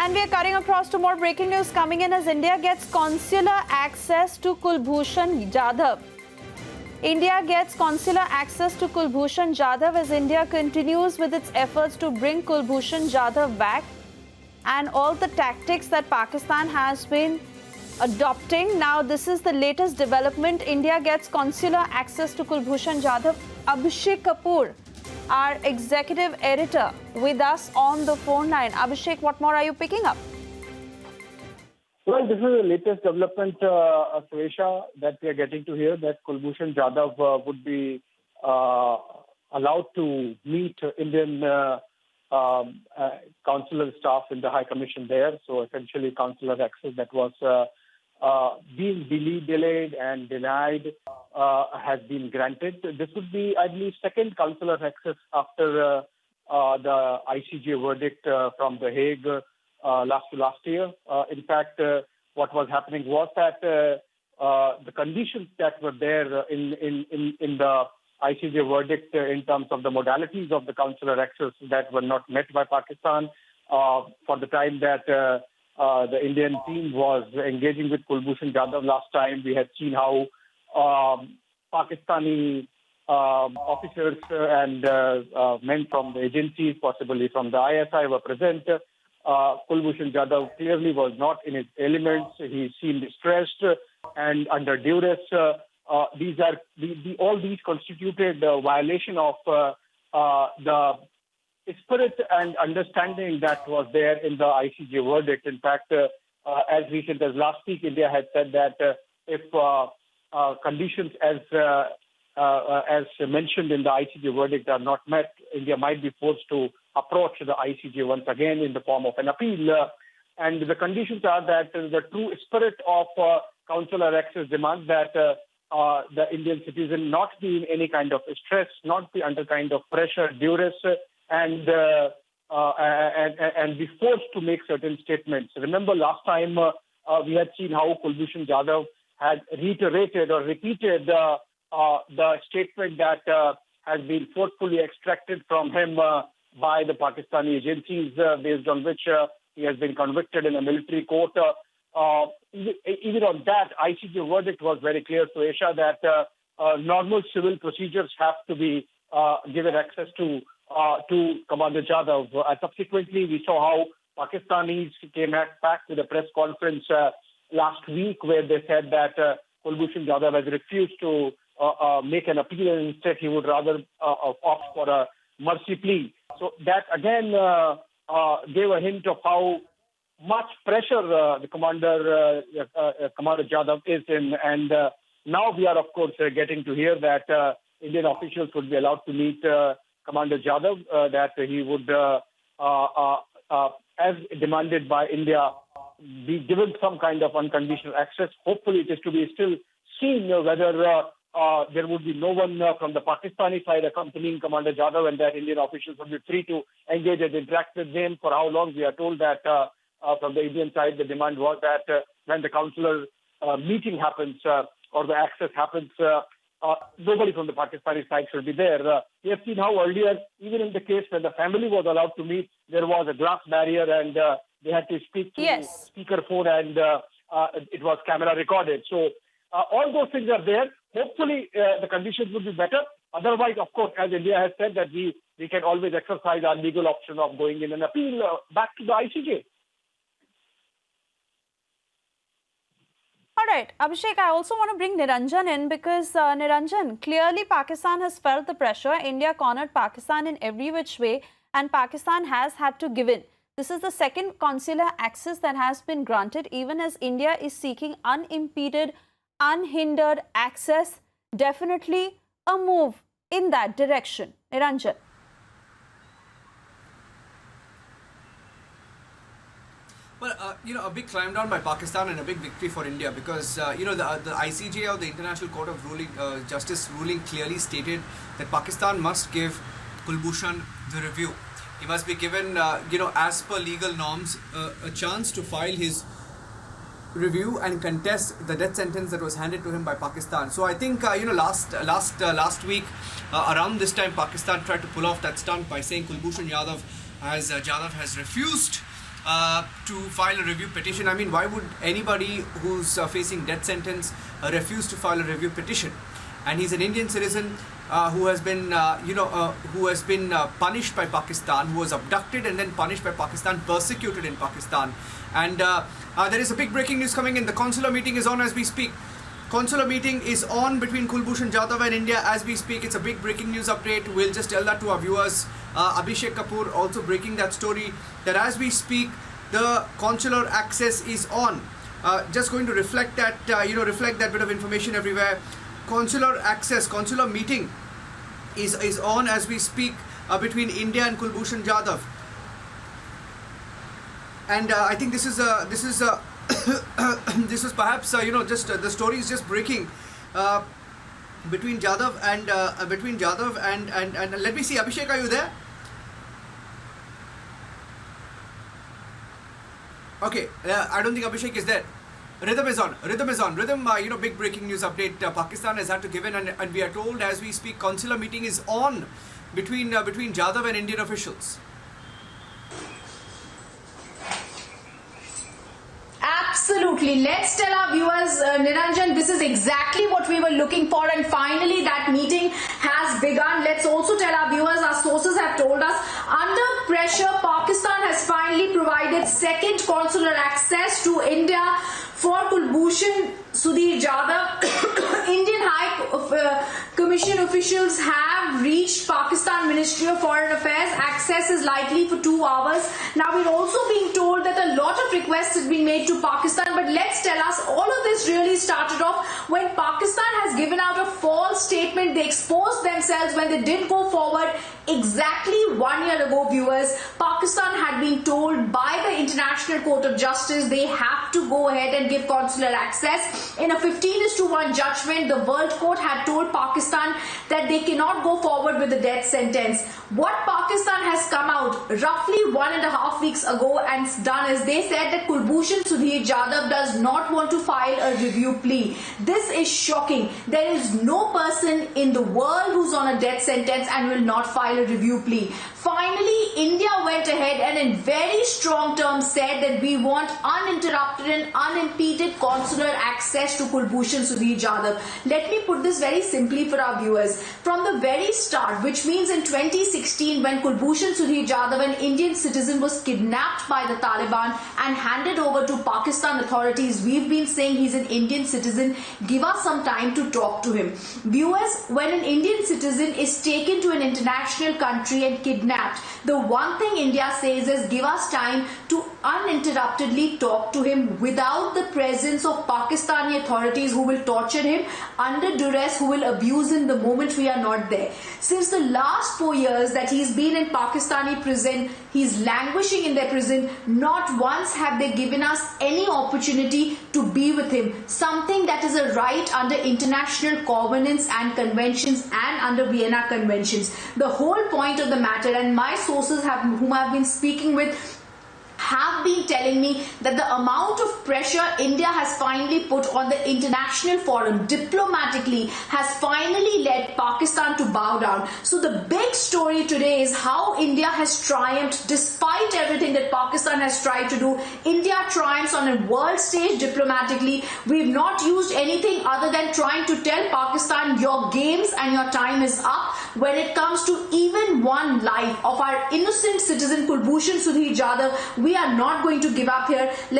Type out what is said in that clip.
And we are cutting across to more breaking news coming in as India gets consular access to Kulbhushan Jadhav. India gets consular access to Kulbhushan Jadhav as India continues with its efforts to bring Kulbhushan Jadhav back, and all the tactics that Pakistan has been adopting. Now, this is the latest development. India gets consular access to Kulbhushan Jadhav. Abhishek Kapoor, our executive editor, with us on the phone line. Abhishek, what more are you picking up? Well, this is the latest development, Suresha, that we are getting to hear, that Kulbhushan Jadhav would be allowed to meet Indian consular staff in the High Commission there. So essentially, consular access that was being delayed and denied has been granted. This would be, I believe, second consular access after the ICJ verdict from The Hague last year. In fact, what was happening was that the conditions that were there in the ICJ verdict in terms of the modalities of the consular access that were not met by Pakistan for the time that the Indian team was engaging with Kulbhushan Jadhav last time. We had seen how Pakistani officers and men from the agencies, possibly from the ISI, were present. Kulbhushan Jadhav clearly was not in his elements. He seemed stressed and under duress. All these constituted a violation of the spirit and understanding that was there in the ICJ verdict. In fact, as recent as last week, India had said that if conditions as mentioned in the ICJ verdict are not met, India might be forced to approach the ICJ once again in the form of an appeal. And the conditions are that the true spirit of consular access demands that the Indian citizen not be in any kind of stress, not be under kind of pressure, duress, and be forced to make certain statements. Remember, last time we had seen how Kulbhushan Jadhav had reiterated or repeated the statement that has been forcefully extracted from him by the Pakistani agencies, based on which he has been convicted in a military court. Even on that, ICJ verdict was very clear to Asia that normal civil procedures have to be given access to Commander Jadhav. Subsequently, we saw how Pakistanis came back to the press conference last week, where they said that Kulbhushan Jadhav has refused to make an appeal, and instead he would rather opt for a mercy plea. So that again gave a hint of how much pressure the Commander Jadhav is in, and now we are of course getting to hear that Indian officials would be allowed to meet Commander Jadhav, that he would, as demanded by India, be given some kind of unconditional access. Hopefully, it is to be still seen whether there would be no one from the Pakistani side accompanying Commander Jadhav, and that Indian officials would be free to engage and interact with him. For how long? We are told that from the Indian side, the demand was that when the consular meeting happens or the access happens, nobody from the Pakistani side should be there. We have seen how earlier, even in the case when the family was allowed to meet, there was a glass barrier and they had to speak to speakerphone, and it was camera recorded. So all those things are there. Hopefully, the conditions would be better. Otherwise, of course, as India has said, that we can always exercise our legal option of going in an appeal back to the ICJ. All right, Abhishek, I also want to bring Niranjan in because, Niranjan, clearly Pakistan has felt the pressure. India cornered Pakistan in every which way, and Pakistan has had to give in. This is the second consular access that has been granted, even as India is seeking unimpeded, unhindered access. Definitely a move in that direction. Niranjan. Well, a big climb down by Pakistan and a big victory for India because, the ICJ, or the International Court of Justice ruling clearly stated that Pakistan must give Kulbhushan the review. He must be given, as per legal norms, a chance to file his review and contest the death sentence that was handed to him by Pakistan. So I think, last week, around this time, Pakistan tried to pull off that stunt by saying Kulbhushan Jadhav has refused to file a review petition. I mean, why would anybody who's facing death sentence refuse to file a review petition? And he's an Indian citizen who has been, punished by Pakistan, who was abducted and then punished by Pakistan, persecuted in Pakistan. And there is a big breaking news coming in. The consular meeting is on as we speak. Consular meeting is on between Kulbhushan Jadhav and India as we speak. It's a big breaking news update. We'll just tell that to our viewers. Abhishek Kapoor also breaking that story, that as we speak, the consular access is on. Just going to reflect that, reflect that bit of information everywhere. Consular access, consular meeting is on as we speak between India and Kulbhushan Jadhav. And I think this is this is perhaps just the story is just breaking between Jadhav and and let me see, Abhishek, are you there? Okay, I don't think Abhishek is there. Rhythm is on. Rhythm, big breaking news update. Pakistan has had to give in, and we are told as we speak, consular meeting is on between Jadhav and Indian officials. Absolutely. Let's tell our viewers, Niranjan, this is exactly what we were looking for, and finally that meeting has begun. Let's also tell our viewers, our sources have told us, under pressure, Pakistan has finally provided second consular access to India for Kulbhushan Sudhir Jadhav. Indian High Commission officials have reached Pakistan Ministry of Foreign Affairs. Access is likely for 2 hours. Now, we're also being told that a lot of requests have been made to Pakistan, but let's tell us, all of this really started off when Pakistan has given out a false statement. They exposed themselves when they didn't go forward. Exactly 1 year ago, viewers, Pakistan had been told by the International Court of Justice they have to go ahead and give consular access. In a 15:1 judgment, the World Court had told Pakistan that they cannot go forward with the death sentence. What Pakistan has come out roughly 1.5 weeks ago and done is they said that Kulbhushan Sudhir Jadhav does not want to file a review plea. This is shocking. There is no person in the world who's on a death sentence and will not file a review plea. Finally, India went ahead and in very strong terms said that we want uninterrupted and unimpeded consular access to Kulbhushan Sudhir Jadhav. Let me put this very simply for our viewers. From the very start, which means in 2016, when Kulbhushan Sudhir Jadhav, an Indian citizen, was kidnapped by the Taliban and handed over to Pakistan authorities, we've been saying he's an Indian citizen. Give us some time to talk to him. Viewers, when an Indian citizen is taken to an international country and kidnapped, the one thing India says is give us time to uninterruptedly talk to him without the presence of Pakistani authorities who will torture him under duress, who will abuse him the moment we are not there. Since the last 4 years that he's been in Pakistani prison, he's languishing in their prison, not once have they given us any opportunity to be with him. Something that is a right under international covenants and conventions and under Vienna Conventions. The whole point of the matter, and my sources whom I've been speaking with have been telling me that the amount of pressure India has finally put on the international forum diplomatically has finally led Pakistan to bow down. So the big story today is how India has triumphed despite everything that Pakistan has tried to do. India triumphs on a world stage diplomatically. We've not used anything other than trying to tell Pakistan your games and your time is up when it comes to even one life of our innocent citizen Kulbhushan Sudhir Jadhav. We are not going to give up here.